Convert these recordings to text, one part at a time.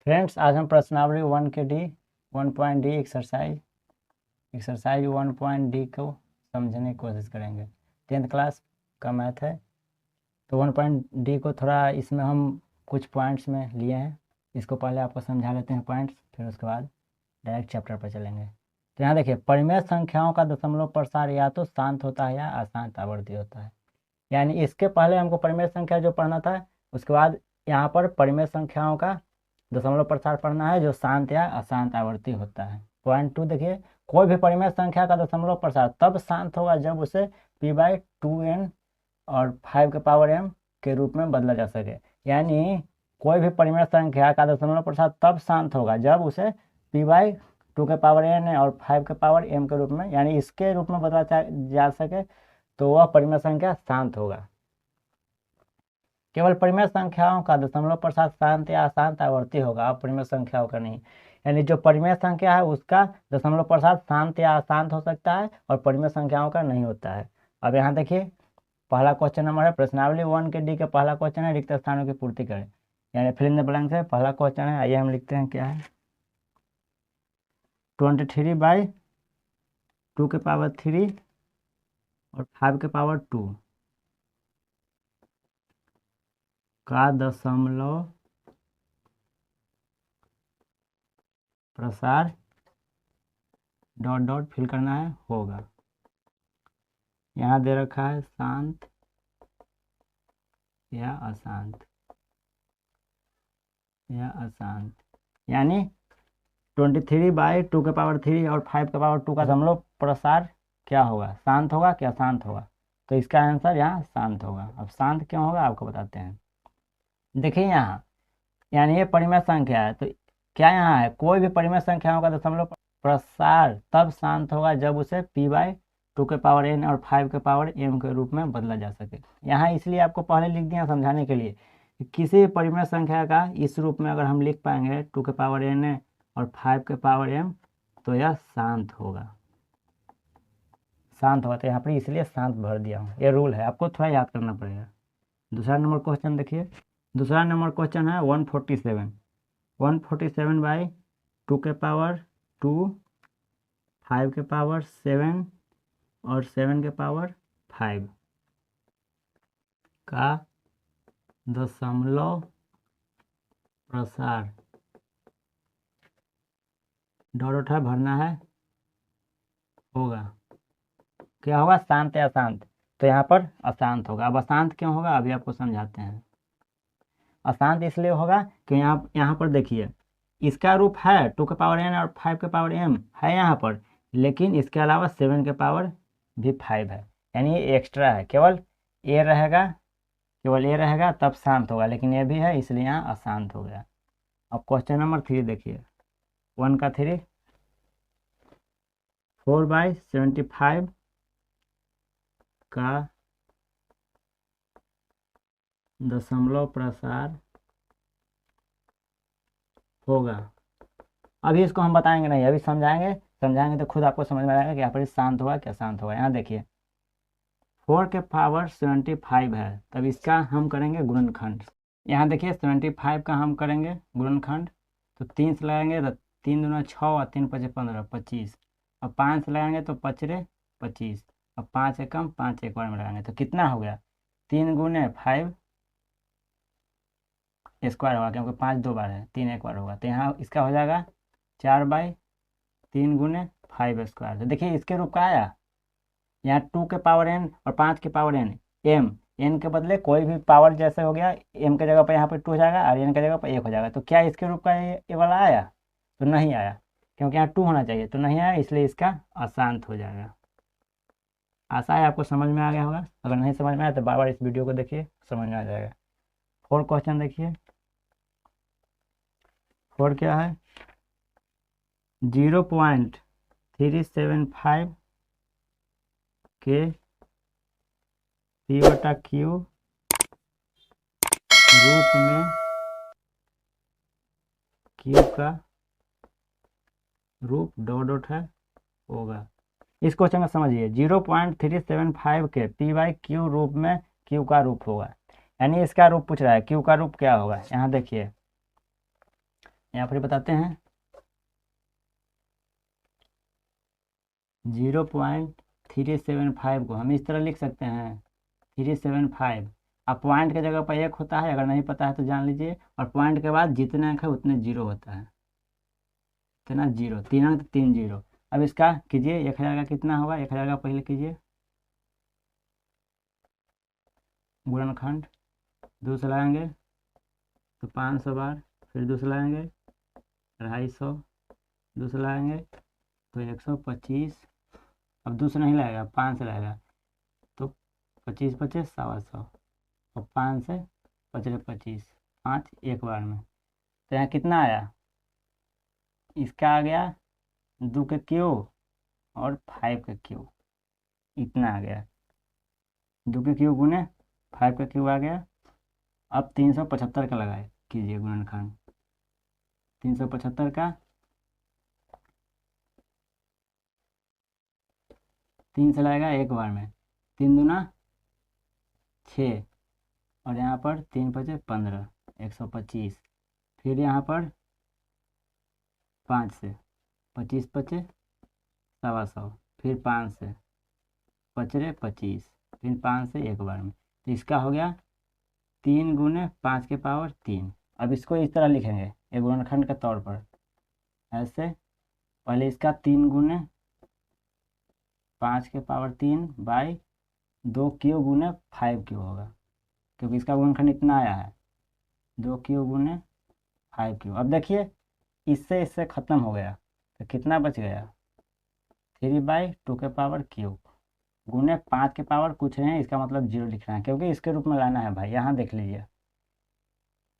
Friends, आज हम प्रश्नावली 1 एक्सरसाइज 1 को समझने की कोशिश करेंगे। 10th क्लास का मैथ है, तो 1 को थोड़ा इसमें हम कुछ पॉइंट्स में लिए हैं। इसको पहले आपको समझा लेते हैं पॉइंट्स, फिर उसके बाद डायरेक्ट चैप्टर पर चलेंगे। तो यहाँ देखिए, परिमेय संख्याओं का दशमलव प्रसार या तो शांत होता है या अशांत आवर्ती होता है। यानी इसके पहले हमको परिमेय संख्या जो पढ़ना था, उसके बाद यहाँ पर परिमेय संख्याओं का दशमलव प्रसार पढ़ना है जो शांत या अशांत आवर्ती होता है। पॉइंट 2 देखिए, कोई भी परिमेय संख्या का दशमलव प्रसार तब शांत होगा जब उसे p/2n और 5 के पावर m के रूप में बदला जा सके। यानी कोई भी परिमेय संख्या का दशमलव प्रसार तब शांत होगा जब उसे p/2 के पावर n और 5 के पावर m के रूप में, यानी इसके रूप में बदला जा सके, तो वह परिमेय संख्या शांत होगा। केवल परिमेय संख्याओं का दशमलव प्रसार शांत या अशांत आवर्ती होगा, अब परिमेय संख्याओं का नहीं। यानी जो परिमेय संख्या है उसका दशमलव प्रसार शांत या अशांत हो सकता है और परिमेय संख्याओं का नहीं होता है। अब यहाँ देखिए, पहला क्वेश्चन नंबर है प्रश्नावली 1 के डी का पहला क्वेश्चन है, रिक्त स्थानों की पूर्ति करें। यानी फिल इन द ब्लैंक्स है, पहला क्वेश्चन है। आइए हम लिखते हैं क्या है। 23/2 के पावर 3 और 5 के पावर 2 का दशमलव प्रसार डॉट डॉट फिल करना है होगा। यहाँ दे रखा है शांत या अशांत यानी 23/2 के पावर 3 और 5 के पावर 2 का दशमलव प्रसार क्या होगा, शांत होगा क्या अशांत होगा। तो इसका आंसर यहाँ शांत होगा। अब शांत क्यों होगा आपको बताते हैं। देखिए यहाँ, यानी ये परिमेय संख्या है, तो क्या यहाँ है, कोई भी परिमेय संख्याओं का दशमलव प्रसार तब शांत होगा जब उसे p/2 के पावर n और 5 के पावर m के रूप में बदला जा सके। यहाँ इसलिए आपको पहले लिख दिया समझाने के लिए कि किसी भी परिमेय संख्या का इस रूप में अगर हम लिख पाएंगे 2 के पावर n और 5 के पावर m, तो यह शांत होगा। तो यहाँ पर इसलिए शांत भर दिया हूँ, ये रूल है, आपको थोड़ा याद करना पड़ेगा। दूसरा नंबर क्वेश्चन देखिए। दूसरा नंबर क्वेश्चन है 147/2 के पावर 2, 5 के पावर 7 और 7 के पावर 5 का दशमलव प्रसार डॉट भरना है होगा। क्या होगा, शांत या अशांत। तो यहाँ पर अशांत होगा। अब अशांत क्यों होगा अभी आपको समझाते हैं। अशांत इसलिए होगा कि यहाँ पर देखिए, इसका रूप है 2 के पावर n और 5 के पावर m है यहाँ पर, लेकिन इसके अलावा 7 के पावर भी 5 है, यानी ये एक्स्ट्रा है। केवल ए रहेगा तब शांत होगा, लेकिन ये भी है इसलिए यहाँ अशांत हो गया। अब क्वेश्चन नंबर 3 देखिए। 1 का 3, 4/75 का दशमलव प्रसार होगा। अभी इसको हम बताएंगे नहीं, अभी समझाएंगे तो खुद आपको समझ में आएगा कि यहाँ पर शांत होगा क्या शांत होगा। यहाँ देखिए, 4 के पावर 75 है, तब इसका हम करेंगे गुणनखंड। यहाँ देखिए 75 का हम करेंगे गुणनखंड, तो 3 से लगाएंगे तो 3 दूना 6 और 3 5 15 25। अब 5 से लगाएंगे तो 5 रे 25। अब 5 एकम 5 एक बार में लगाएंगे तो कितना हो गया, 3 गुने 5 स्क्वायर होगा, क्योंकि 5 2 बार है, 3 एक बार होगा। तो यहाँ इसका हो जाएगा 4/3 गुने 5 स्क्वायर। तो देखिए इसके रूप का आया, यहाँ 2 के पावर n और 5 के पावर n, n के बदले कोई भी पावर जैसे हो गया, m के जगह पर यहाँ पर 2 हो जाएगा और n के जगह पर 1 हो जाएगा। तो क्या इसके रूप का ये वाला आया, तो नहीं आया, क्योंकि यहाँ 2 होना चाहिए, तो नहीं आया, इसलिए इसका अशांत हो जाएगा। आशा है आपको समझ में आ गया होगा। अगर नहीं समझ में आया तो बार बार इस वीडियो को देखिए, समझ में आ जाएगा। 4 क्वेश्चन देखिए। 4 क्या है, 0.375 के p/q रूप में q का रूप डॉट डॉट है होगा। इस क्वेश्चन को समझिए, 0.375 के p/q रूप में q का रूप होगा, यानी इसका रूप पूछ रहा है, q का रूप क्या होगा। यहाँ देखिए यहाँ पर बताते हैं 0.375 को हम इस तरह लिख सकते हैं 375। अब पॉइंट की जगह पर 1 होता है, अगर नहीं पता है तो जान लीजिए, और पॉइंट के बाद जितने अंक है उतने जीरो होता है, इतना जीरो, 3 अंक 3 जीरो। अब इसका कीजिए, 1000 का कितना होगा, 1000 का पहले कीजिए गुणनखंड, दूसरा लाएंगे तो 500 बार, फिर दूसरा लाएंगे 250, दूसरा लाएंगे तो 125, अब दूसरा नहीं लाएगा 5 से लाएगा तो 25 25 125, और 5 से 25 25, 5 एक बार में। तो यहाँ कितना आया, इसका आ गया 2 के क्यूब और 5 के क्यूब, इतना आ गया, 2 के क्यूब गुने 5 का क्यूब आ गया। अब 375 का लगाए कीजिए गुणनखंड, 375 का 3 से लाएगा एक बार में, 3 दूना 6, और यहाँ पर 3 पचे 15, 125, फिर यहाँ पर 5 से 25 पचे 125, फिर 5 से 25 25, फिर 5 से एक बार में। तो इसका हो गया 3 गुने 5 के पावर 3। अब इसको इस तरह लिखेंगे एक गुणनखंड के तौर पर, ऐसे पहले इसका 3 गुने 5 के पावर 3 बाई 2 क्यू गुने 5 क्यू होगा, क्योंकि इसका गुणनखंड इतना आया है, 2 क्यू गुने 5 क्यू। अब देखिए इससे इससे ख़त्म हो गया तो कितना बच गया, 3/2 के पावर क्यूब गुने 5 के पावर कुछ नहीं है, इसका मतलब 0 लिखना है, क्योंकि इसके रूप में लाना है भाई। यहाँ देख लीजिए,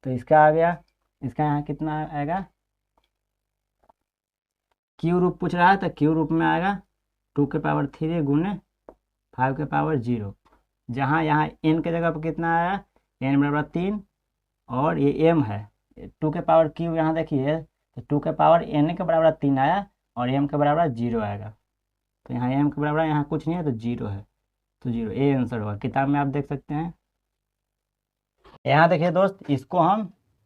तो इसका आ गया, इसका यहाँ कितना आएगा, क्यू रूप पूछ रहा है तो क्यू रूप में आएगा 2 के पावर 3 गुने 5 के पावर 0, जहाँ यहाँ n के जगह पर कितना आया, n बराबर 3, और ये m है 2 के पावर क्यू, यहाँ देखिए तो 2 के पावर n के बराबर 3 आया और m के बराबर 0 आएगा, तो यहाँ m के बराबर यहाँ कुछ नहीं है तो 0 है, तो 0 ए आंसर होगा। किताब में आप देख सकते हैं। यहाँ देखिए दोस्त,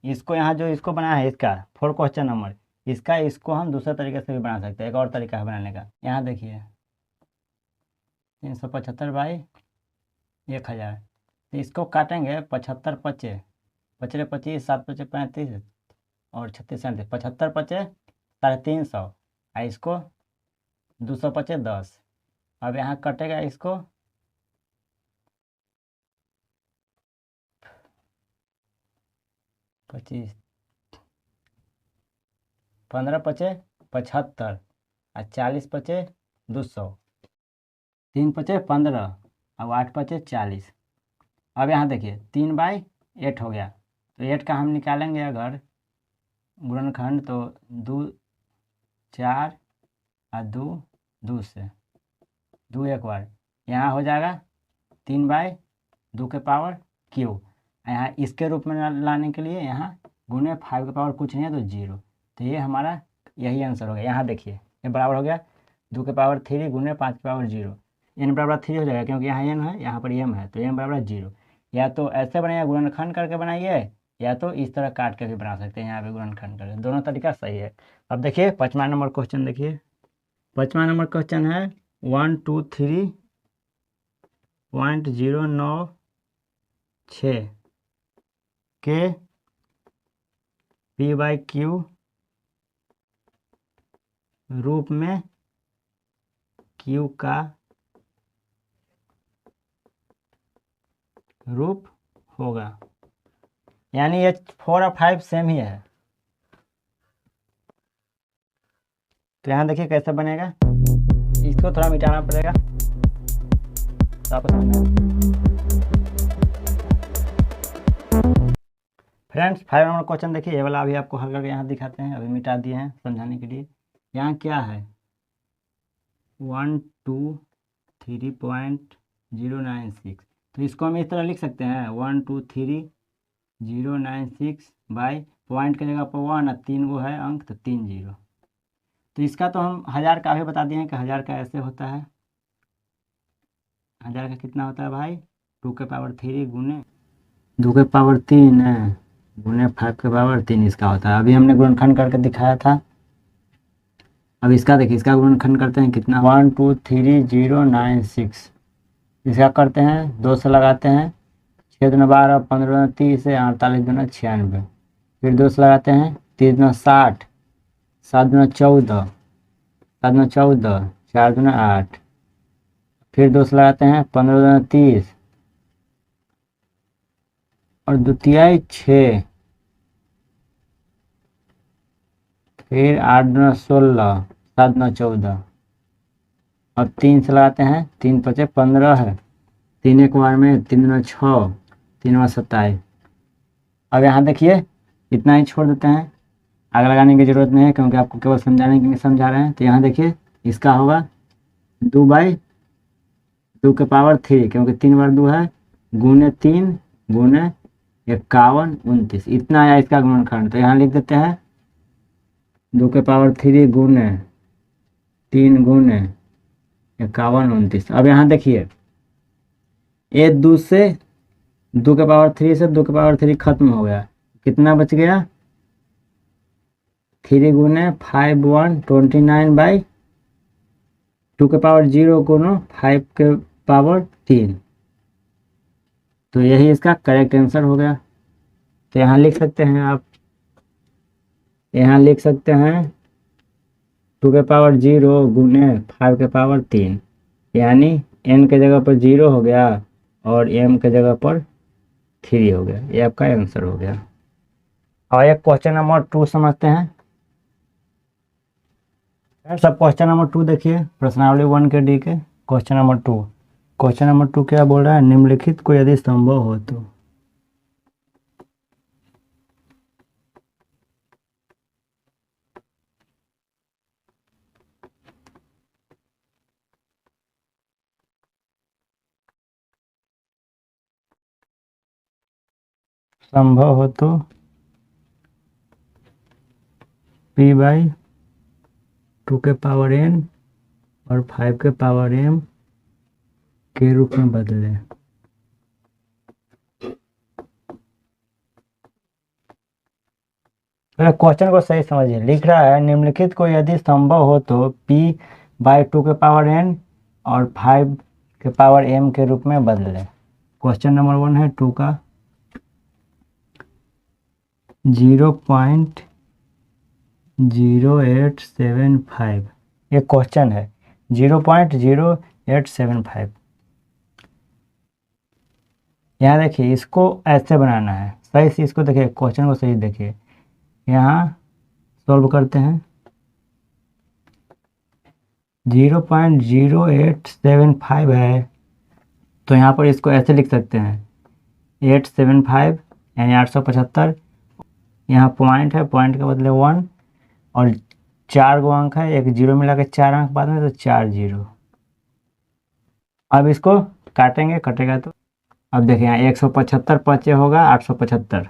इसको यहाँ जो इसको बनाया है, इसका 4 क्वेश्चन नंबर, इसको हम दूसरे तरीके से भी बना सकते हैं, एक और तरीका है बनाने का। यहाँ देखिए 375 बाई 1000, तो इसको काटेंगे 75 पचे 25 25, 7 पचे 35 और 36 37, 75 पचे 350, और इसको 200 पचे 10। अब यहाँ कटेगा इसको 25, 15 पचे 75 और 40 पचे 200, 3 पचे 15 और 8 पचे 40। अब यहाँ देखिए 3/8 हो गया, तो 8 का हम निकालेंगे अगर गुणनखंड तो 2 4 और 2 2 से 2 एक बार, यहाँ हो जाएगा 3/2 के पावर क्यू। यहाँ इसके रूप में लाने के लिए यहाँ गुने 5 के पावर कुछ नहीं है तो 0, तो ये हमारा यही आंसर हो गया। यहाँ देखिए ये बराबर हो गया 2 के पावर 3 गुने 5 के पावर 0, n बराबर 3 हो जाएगा क्योंकि यहाँ n है, यहाँ पर m है, तो m बराबर 0। या तो ऐसे बनाइए गुणनखंड करके बनाइए, या तो इस तरह काट के भी बना सकते हैं, यहाँ पे गुणनखंड करके, दोनों तरीका सही है। अब देखिए 5वां नंबर क्वेश्चन देखिए, 5वां नंबर क्वेश्चन है 123.096 के p/q रूप में q का रूप होगा, यानी ये 4 और 5 सेम ही है। तो यहाँ देखिए कैसे बनेगा, इसको थोड़ा मिटाना पड़ेगा तो आपको समझ में। फ्रेंड्स 5 नंबर क्वेश्चन देखिए, ये वाला अभी आपको हल करके यहाँ दिखाते हैं, अभी मिटा दिए हैं समझाने के लिए। यहाँ क्या है 123.096, तो इसको हम इस तरह लिख सकते हैं 123.096 बाई पॉइंट के जगह पर 1 और 3 वो है अंक, तो 3 0। तो इसका तो हम 1000 का भी बता दिए हैं कि 1000 का ऐसे होता है, 1000 का कितना होता है भाई, 2 के पावर 3 गुने 2 के पावर 3 है गुने 5 के पावर 3 इसका होता है। अभी हमने गुणनखंड करके दिखाया था। अब इसका देखिए, इसका गुणनखंड करते हैं कितना, 1230996। इसका करते हैं 2 से लगाते हैं, 6 दूना 12, 15 दूना 30 है, 48 दूना 96। फिर 2 से लगाते हैं, 3 दूना 60, 7 दूना 14, 7 दूना 14, 4 दूना 8। फिर 2 से लगाते हैं, 15 दूना 30 और द्वितीय 6। फिर 8 दूना 16, 7 दूना 14। अब 3 से लगाते हैं, 3 पचे 15 है, 3 एक बार में, 3 दूना 6, 3 बार 27। अब यहाँ देखिए इतना ही छोड़ देते हैं, आगे लगाने की जरूरत नहीं है क्योंकि आपको केवल समझाने के लिए समझा रहे हैं। तो यहाँ देखिए इसका होगा 2/2 के पावर 3, क्योंकि 3 बार 2 है, गुने 3 गुने 51 29, इतना आया इसका गुणनखंड। तो यहाँ लिख देते हैं 2 के पावर 3 गुने 3 गुने 51 29। अब यहाँ देखिए ये 2 से 2 के पावर 3 से 2 के पावर 3 खत्म हो गया, कितना बच गया, 3 गुने 5 1 29/2 के पावर 0 गुनो 5 के पावर 3। तो यही इसका करेक्ट आंसर हो गया। तो यहाँ लिख सकते हैं आप, यहाँ लिख सकते हैं 2 के पावर 0 गुने 5 के पावर 3, यानी n के जगह पर 0 हो गया और m के जगह पर 3 हो गया। ये आपका आंसर हो गया। और एक क्वेश्चन नंबर 2 समझते हैं। सब क्वेश्चन नंबर 2 देखिए, प्रश्नावली 1 के डी के क्वेश्चन नंबर 2। क्वेश्चन नंबर 2 क्या बोल रहा है, निम्नलिखित को यदि संभव हो तो। संभव हो तो p/2 के पावर n और 5 के पावर m के रूप में बदले। क्वेश्चन को सही समझिए, लिख रहा है निम्नलिखित को यदि संभव हो तो p/2 के पावर n और 5 के पावर m के रूप में बदले। क्वेश्चन नंबर 1 है 2 का 0.0875। ये क्वेश्चन है 0.0875। यहाँ देखिए इसको ऐसे बनाना है, सही से इसको देखिए, क्वेश्चन को सही देखिए। यहाँ सॉल्व करते हैं, 0.0875 है, तो यहाँ पर इसको ऐसे लिख सकते हैं 875 यानी 875। यहाँ पॉइंट है, पॉइंट के बदले 1 और 4 गो अंक है, एक जीरो मिला के 4 अंक बाद में, तो 4 0। अब इसको काटेंगे, कटेगा तो अब देखिए यहाँ 175 पचे होगा 875,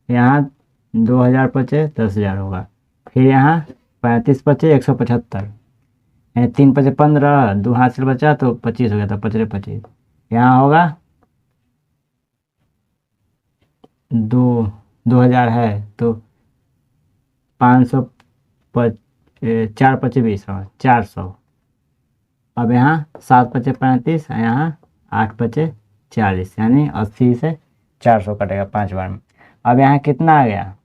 यहाँ 2000 पचे 10,000 होगा, फिर यहाँ 35 पचे 175, यानी 3 पचे 15, 2 हाथ से बचा तो 25 हो गया था, 25 25। यहाँ होगा 2000 है तो 500 4 पचे 20, 400। अब यहाँ 7 पचे 35, यहाँ 8 पचे 40, यानी 80 से 400 कटेगा 5 बार में। अब यहाँ कितना आ गया,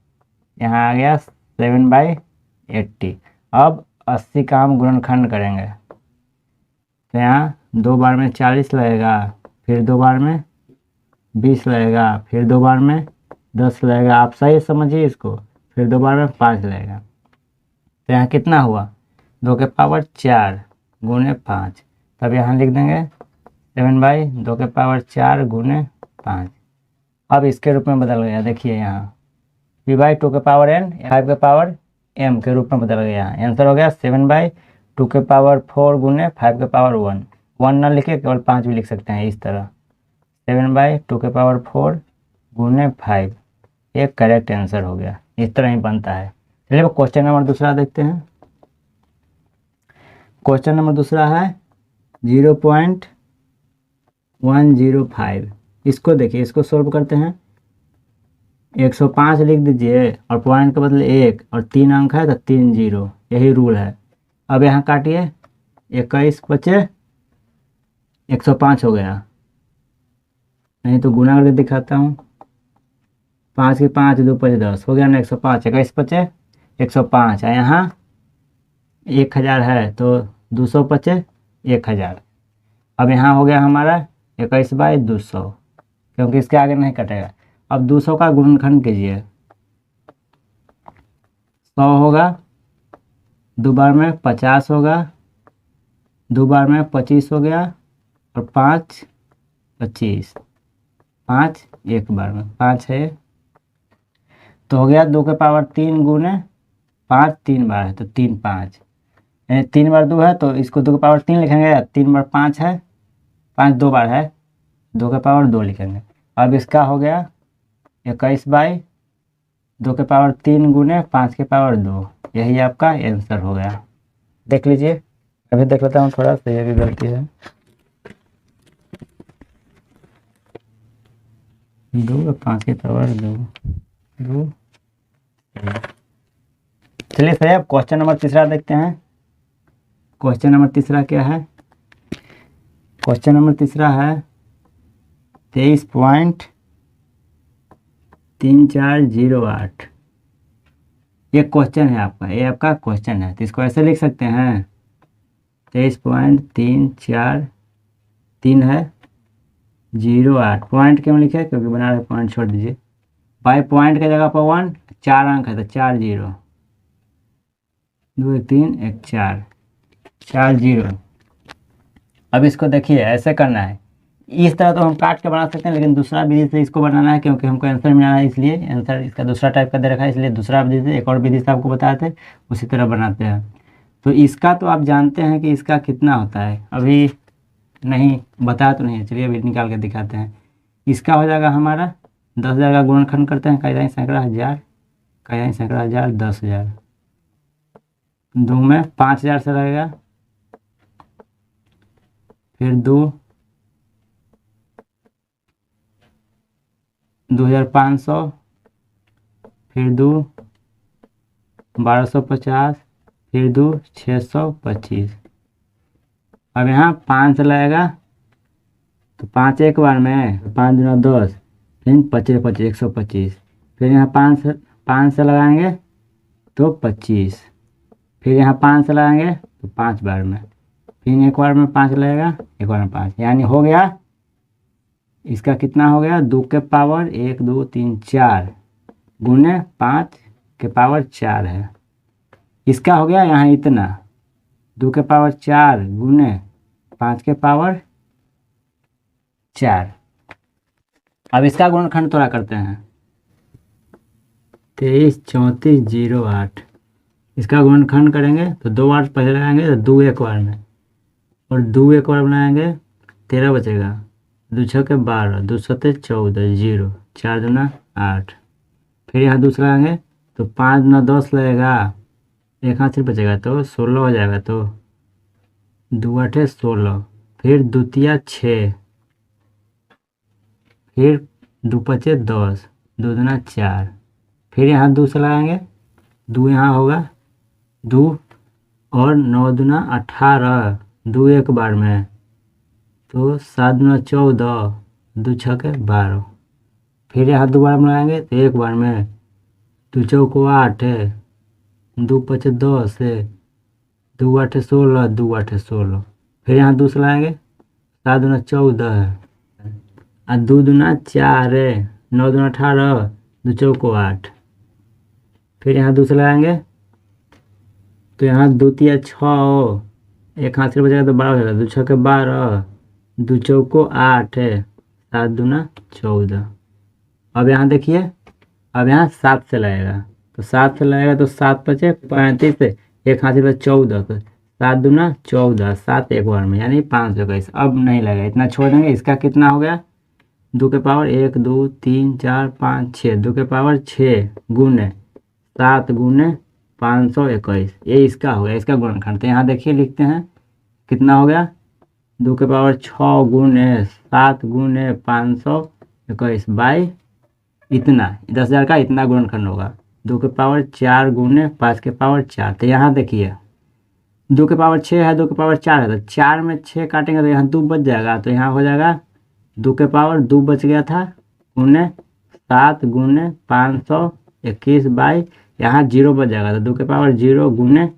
यहाँ आ गया 7/80। अब 80 का हम गुणनखंड करेंगे, तो यहाँ 2 बार में 40 लगेगा, फिर 2 बार में 20 लगेगा, फिर 2 बार में 10 लगेगा, आप सही समझिए इसको, फिर 2 बार में 5 लगेगा। तो यहाँ कितना हुआ, 2 के पावर 4 गुने 5। तब यहाँ लिख देंगे 7/2 के पावर 4 गुने 5। अब इसके रूप में बदल गया, देखिए यहाँ p/2 के पावर n 5 के पावर m के रूप में बदल गया। आंसर हो गया 7/2 के पावर 4 गुने 5 के पावर 1। 1 ना लिखे, केवल 5 भी लिख सकते हैं इस तरह, 7/2 के पावर 4 गुने 5। एक करेक्ट आंसर हो गया, इस तरह ही बनता है। चलिए क्वेश्चन नंबर दूसरा देखते हैं। क्वेश्चन नंबर दूसरा है 0.105। इसको देखिए, इसको सॉल्व करते हैं। 105 लिख दीजिए और पॉइंट के बदले 1 और 3 अंक है तो 3 जीरो, यही रूल है। अब यहाँ काटिए, 21 बचे 105 हो गया, नहीं तो गुना करके दिखाता हूँ। 5 के 5 2 5 10 हो गया ना 105, 21 बचे 105, है यहाँ 1000 है तो 200 बचे 1000। अब यहाँ हो गया हमारा 21/200, क्योंकि इसके आगे नहीं कटेगा। अब 200 का गुणनखंड कीजिए, 100 होगा, 2 बार में 50 होगा, 2 बार में 25 हो गया और 5 25, 5 एक बार में 5 है तो हो गया 2 के पावर 3 गुने 5, 3 बार है तो 3 5, 3 बार 2 है तो इसको 2 के पावर 3 लिखेंगे, 3 बार 5 है, 5 2 बार है, 2 के पावर 2 लिखेंगे। अब इसका हो गया 21/2 के पावर 3 गुने 5 के पावर 2, यही आपका आंसर हो गया। देख लीजिए, अभी देख लेता हूँ थोड़ा सा, ये भी गलती है। 2 और 5 के पावर 2। चलिए सर, अब क्वेश्चन नंबर तीसरा देखते हैं। क्वेश्चन नंबर तीसरा क्या है? क्वेश्चन नंबर तीसरा है 23.3408। ये क्वेश्चन है आपका, ये आपका क्वेश्चन है, तो इसको ऐसे लिख सकते हैं 23.343 है 08। पॉइंट क्यों लिखे? क्योंकि बना रहे पॉइंट छोड़ दीजिए। बाई पॉइंट के जगह पर 1, 4 अंक है तो 4 0, 2 1 3 1 4, 4 0। अब इसको देखिए, ऐसे करना है। इस तरह तो हम काट के बना सकते हैं, लेकिन दूसरा विधि से इसको बनाना है, क्योंकि हमको आंसर मिलाना है, इसलिए आंसर इसका दूसरा टाइप का दे रखा है, इसलिए दूसरा विधि से, एक और विधि से आपको बताए थे उसी तरह बनाते हैं। तो इसका तो आप जानते हैं कि इसका कितना होता है, अभी नहीं बताया तो नहीं है, चलिए अभी निकाल के दिखाते हैं। इसका हो जाएगा हमारा 10,000 का गुणनखंड करते हैं, कायदाई सैकड़ा हज़ार, कायदाई सैकड़ा हज़ार 10,000, 2 में 5,000 से रहेगा, फिर 2,500, फिर 1,250, फिर 625। अब यहाँ 5 से लगेगा तो 5 एक बार में, 5 दूना 10, फिर 25 25 125, फिर यहाँ 5 से लगाएंगे तो 25, फिर यहाँ 5 से लगाएंगे तो 5 बार में, फिर एक बार में 5 लगेगा, एक बार में 5, यानी हो गया इसका कितना हो गया 2 के पावर 1 2 3 4 गुने 5 के पावर 4 है। इसका हो गया यहाँ इतना 2 के पावर 4 गुने 5 के पावर 4। अब इसका गुणनखंड थोड़ा करते हैं, 23.3408। इसका गुणनखंड करेंगे तो 2 बार पहले लगाएंगे तो 2 एक बार में, और 2 एक बार बनाएंगे 13 बचेगा, 2 6 के 12, 2 7 14 0, 4 दूना 8, फिर यहाँ दूसरा लगाएंगे तो 5 दूना 10 लगेगा, एक हाथ से बचेगा तो 16 हो जाएगा, तो 2 8 16, फिर द्वितीया 6, फिर 2 5 10, 2 दूना 4, फिर यहाँ 2 से लगाएंगे, 2 यहाँ होगा 2 और 9 दूना 18, 2 एक बार में तो 7 दूना 14, 2 6 के 12, फिर यहाँ 2 बार में लगाएंगे तो एक बार में, 2 चौको 8 है, 2 5 10 है, 2 8 16, 2 8 16, फिर यहाँ 2 से लगाएंगे, 7 दूना 14 है, और 2 दूना 4 है, 9 दूना 18, 2 चौको 8, फिर यहाँ 2 से लगाएंगे तो यहाँ 2 तिया 6, एक हाथ से बचेगा तो 12 हो जाएगा, 2 6 के 12, 2 चौको 8 है, 7 दूना 14। अब यहाँ देखिए, अब यहाँ 7 से लगेगा तो 7 से लगेगा तो 7 5 35, एक हाथ से 14, तो 7 दूना 14, 7 एक बार में, यानी 521। अब नहीं लगेगा, इतना छोड़ देंगे। इसका कितना हो गया 2 के पावर 1 2 3 4 5 6, 2 के पावर 6 गुने 7 गुने 521, ये इसका हो गया, इसका गुणनखंड। तो यहाँ देखिए लिखते हैं कितना हो गया 2 के पावर 6 गुने 7 गुने 521 बाई इतना 10,000 का इतना गुणनखंड होगा। 2 के पावर 4 गुने 5 के पावर 4। तो यहाँ देखिए 2 के पावर 6 है, 2 के पावर 4 है, तो 4 में 6 काटेंगे तो यहाँ 2 बच जाएगा। तो यहाँ हो जाएगा 2 के पावर 2 बच गया था गुने 7 गुने 521 बाई यहाँ 0 बच जाएगा। तो 2 के पावर 0 गुने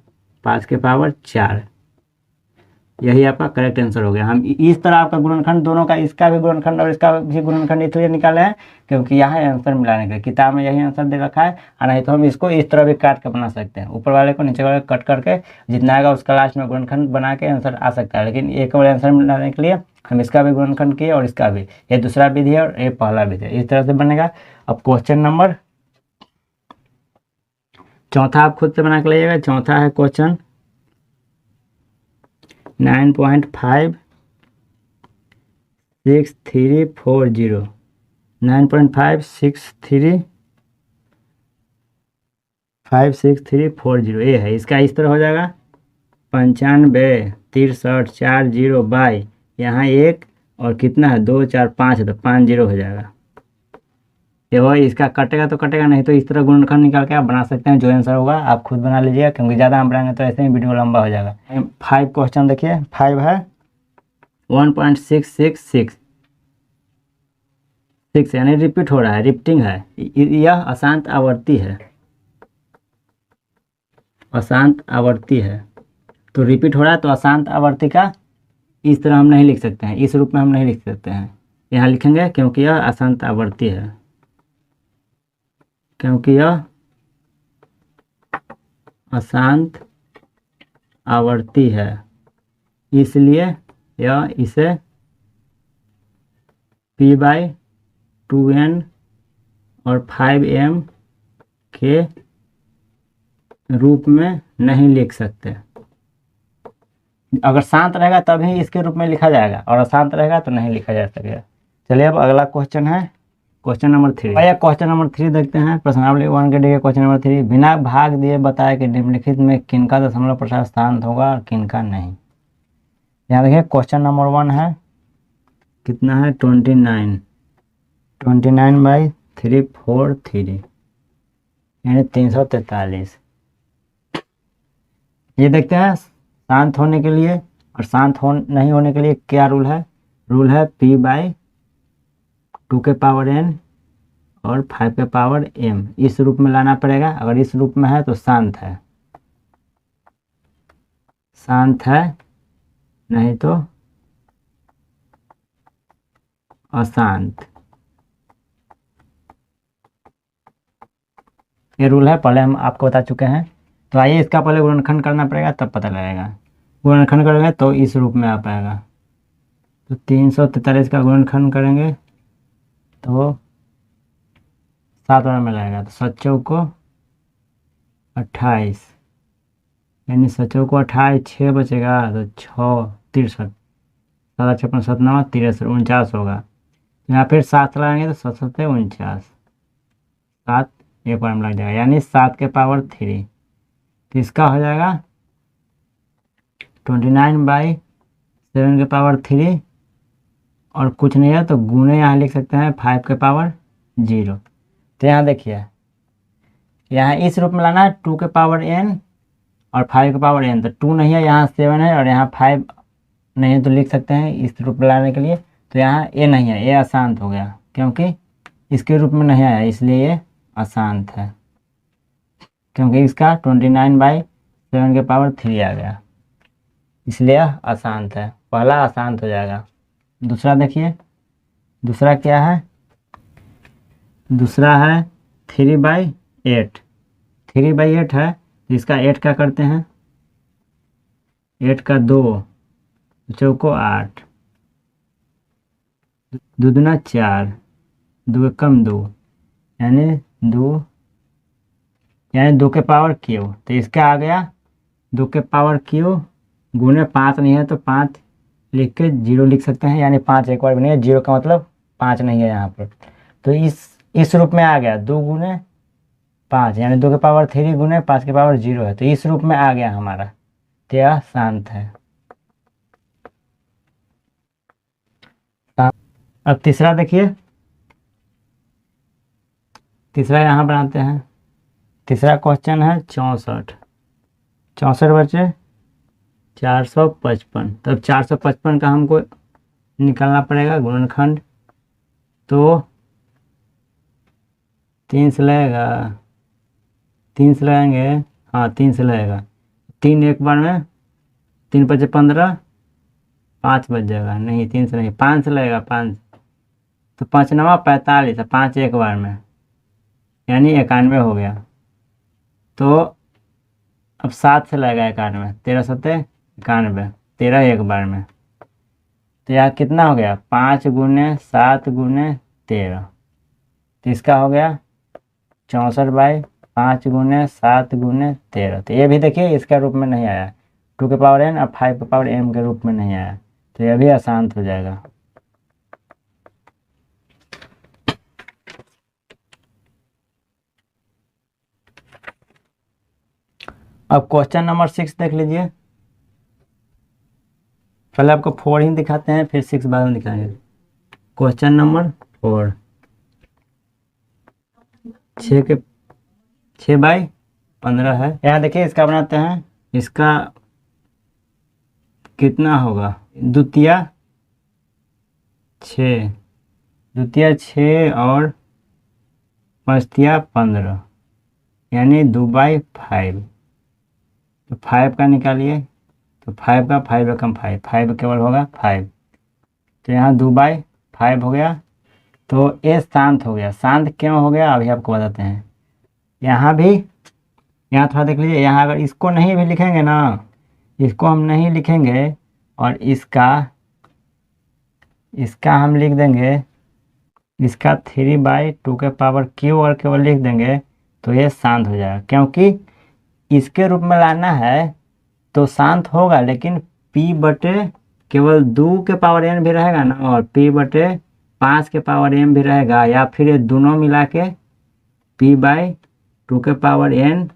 5 के पावर 4, यही आपका करेक्ट आंसर हो गया। हम इस तरह आपका गुणनखंड दोनों का, इसका भी गुणनखंड और इसका भी गुणनखंड इसलिए निकाले हैं क्योंकि यहाँ आंसर मिलाने का किताब में यही आंसर दे रखा है। और नहीं तो हम इसको इस तरह भी काट के बना सकते हैं, ऊपर वाले को नीचे वाले को कट करके जितना आएगा उसका लास्ट में गुणनखंड बना के आंसर आ सकता है। लेकिन एक और आंसर मिलाने के लिए हम इसका भी गुणनखंड किए और इसका भी। ये दूसरा विधि है और ये पहला विधि है, इस तरह से बनेगा। अब क्वेश्चन नंबर चौथा आप खुद से बना के लाइएगा। चौथा है क्वेश्चन 9.56340 9.56340 ये है। इसका इस तरह हो जाएगा 95 63 40 बाई यहाँ 1 और कितना है 2 4 5 है तो 50 हो जाएगा। ये वही इसका कटेगा तो कटेगा, नहीं तो इस तरह गुणनखंड निकाल के आप बना सकते हैं। जो आंसर होगा आप खुद बना लीजिएगा क्योंकि ज़्यादा हम बनाएंगे तो ऐसे ही वीडियो लंबा हो जाएगा। 5 क्वेश्चन देखिए। 5 है 1.666 6 यानी रिपीट हो रहा है, रिपीटिंग है। यह अशांत आवर्ती है, अशांत आवर्ती है। तो रिपीट हो रहा है तो अशांत आवर्ती का इस तरह हम नहीं लिख सकते हैं, इस रूप में हम नहीं लिख सकते हैं। यहाँ लिखेंगे क्योंकि यह अशांत आवर्ती है, क्योंकि यह अशांत आवर्ती है इसलिए यह इसे P/2n और 5m के रूप में नहीं लिख सकते। अगर शांत रहेगा तभी इसके रूप में लिखा जाएगा और अशांत रहेगा तो नहीं लिखा जा सकेगा। चलिए अब अगला क्वेश्चन है क्वेश्चन नंबर 3। भैया क्वेश्चन नंबर 3 देखते हैं। प्रश्नावली 1 के डी क्वेश्चन नंबर 3, बिना भाग दिए बताया कि निम्नलिखित में किनका दशमलव प्रसार शांत होगा और किनका नहीं। यहाँ देखिए क्वेश्चन नंबर 1 है, कितना है 29 29/343 यानी 343। ये देखते हैं शांत होने के लिए और शांत नहीं होने के लिए क्या रूल है। रूल है P/2 के पावर n और 5 के पावर m, इस रूप में लाना पड़ेगा। अगर इस रूप में है तो शांत है, शांत है, नहीं तो अशांत। ये रूल है, पहले हम आपको बता चुके हैं। तो आइए इसका पहले गुणनखंड करना पड़ेगा तब पता लगेगा। गुणनखंड करेंगे तो इस रूप में आ पाएगा। तो 343 का गुणनखंड करेंगे तो 7 बार में लगेगा। तो 7 चौको 28 यानी 7 चौको 28, 6 बचेगा तो 6 63, 7 56 7 9 63 49 होगा। यहाँ फिर 7 लगाएंगे तो 7 7 49, 7 एक बार में लग जाएगा यानी 7 के पावर 3। तो इसका हो जाएगा 29/7 के पावर 3 और कुछ नहीं है तो गुने यहाँ लिख सकते हैं 5 के पावर 0। तो यहाँ देखिए यहाँ इस रूप में लाना है 2 के पावर n और 5 के पावर n। तो 2 नहीं है, यहाँ 7 है और यहाँ 5 नहीं है तो लिख सकते हैं इस रूप में लाने के लिए। तो यहाँ a नहीं है, ये अशांत हो गया क्योंकि इसके रूप में नहीं आया इसलिए ये अशांत है, क्योंकि इसका 29/7 के पावर 3 आ गया इसलिए अशांत है। पहला अशांत हो जाएगा। दूसरा देखिए, दूसरा क्या है, दूसरा है 3/8। 3/8 है तो इसका 8 का करते हैं, 8 का 2 चौको 8, 2 दूना 4, 2 कम 2 यानी 2 के पावर क्यू। तो इसका आ गया 2 के पावर क्यू गुने 5 नहीं है तो 5 लिख के 0 लिख सकते हैं यानी 5 एक बार भी नहीं है, 0 का मतलब 5 नहीं है यहाँ पर। तो इस रूप में आ गया 2 गुने 5 यानी 2 के पावर 3 गुने 5 के पावर 0 है। तो इस रूप में आ गया हमारा, तो यह शांत है। अब तीसरा देखिए, तीसरा यहाँ बनाते हैं। तीसरा क्वेश्चन है 64। 64 बचे 455। तब 455 का हमको निकालना पड़ेगा गुणनखंड। तो 3 से लगेगा, 3 से लगाएंगे, हाँ 3 से लगेगा। 3 एक बार में, 3 बचे 15, 5 बच जाएगा, नहीं 3 से नहीं 5 से लगेगा। 5 तो 5 9 45, 5 एक बार में, यानी 91 हो गया। तो अब 7 से लगेगा 91, 13 सत्ते 91, 13 एक बार में। तो यहाँ कितना हो गया 5 गुने 7 गुने 13। तो इसका हो गया 64/5 गुने 7 गुने 13। तो ये भी देखिए इसका रूप में नहीं आया, 2 के पावर n और 5 के पावर m के रूप में नहीं आया। तो यह भी आसान हो जाएगा। अब क्वेश्चन नंबर 6 देख लीजिए। पहले आपको 4 ही दिखाते हैं, फिर 6 बाद में दिखाएंगे। क्वेश्चन नंबर 4, 6/15 है। यहाँ देखिए इसका बनाते हैं। इसका कितना होगा, द्वितीय 6, द्वितीय 6 और पंचतिया 15, यानी 2/5। तो 5 का निकालिए, तो 5 का 5 रकम 5 केवल होगा 5। तो यहाँ 2/5 हो गया। तो ये शांत हो गया। शांत क्यों हो गया अभी आपको बताते हैं। यहाँ भी, यहाँ थोड़ा देख लीजिए, यहाँ अगर इसको नहीं भी लिखेंगे ना, इसको हम नहीं लिखेंगे और इसका हम लिख देंगे, इसका 3/2 के पावर क्यू और केवल लिख देंगे, तो ये शांत हो जाएगा। क्योंकि इसके रूप में लाना है तो शांत होगा, लेकिन p बटे केवल 2 के पावर n भी रहेगा ना, और p बटे 5 के पावर m भी रहेगा, या फिर ये दोनों मिला के p/2 के पावर n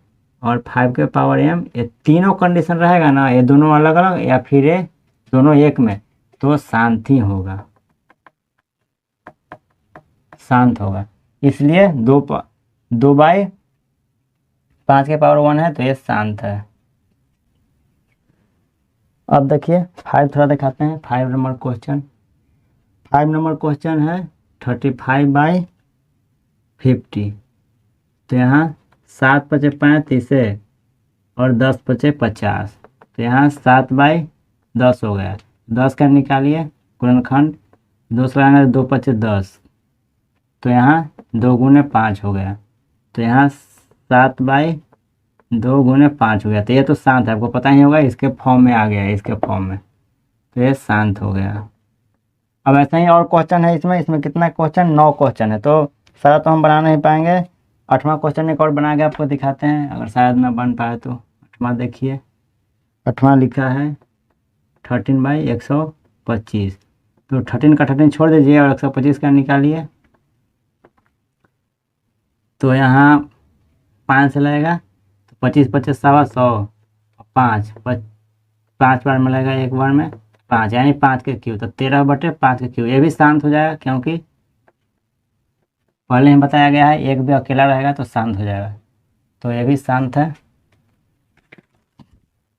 और 5 के पावर m, ये तीनों कंडीशन रहेगा ना, ये दोनों अलग अलग या फिर ये दोनों एक में, तो शांति होगा, शांत होगा। इसलिए 2/5 के पावर 1 है, तो ये शांत है। अब देखिए 5 थोड़ा दिखाते हैं। 5 नंबर क्वेश्चन, 5 नंबर क्वेश्चन है 35/50। तो यहाँ 7 बचे 35 और 10 बचे 50। तो यहाँ 7/10 हो गया। 10 का निकालिए गुणनखंड, 2 से लगाएंगे 2 बचे 10। तो यहाँ 2 गुने 5 हो गया। तो यहाँ 7/2 गुने 5 हो गया। तो ये तो शांत है, आपको पता ही होगा, इसके फॉर्म में आ गया है, इसके फॉर्म में। तो ये शांत हो गया। अब ऐसा ही और क्वेश्चन है इसमें कितना क्वेश्चन, 9 क्वेश्चन है। तो सारा तो हम बना नहीं पाएंगे। 8वां क्वेश्चन एक और बना के आपको दिखाते हैं, अगर शायद ना बन पाए तो। 8वां देखिए, 8वां लिखा है 13/125। तो 13 का 13 छोड़ दीजिए और 125 का निकालिए। तो यहाँ 5 से लगेगा, तो 25 25 100, 5 बार में लगेगा, एक बार में 5, यानी 5 के क्यू। तो 13/5 के क्यू। ये भी शांत हो जाएगा, क्योंकि पहले ही बताया गया है एक भी अकेला रहेगा तो शांत हो जाएगा। तो ये भी शांत है।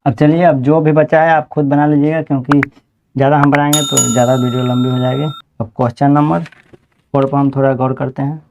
अब चलिए, अब जो भी बचा है आप खुद बना लीजिएगा, क्योंकि ज़्यादा हम बनाएंगे तो ज़्यादा वीडियो लंबी हो जाएगी। अब क्वेश्चन नंबर 4 पर हम थोड़ा गौर करते हैं।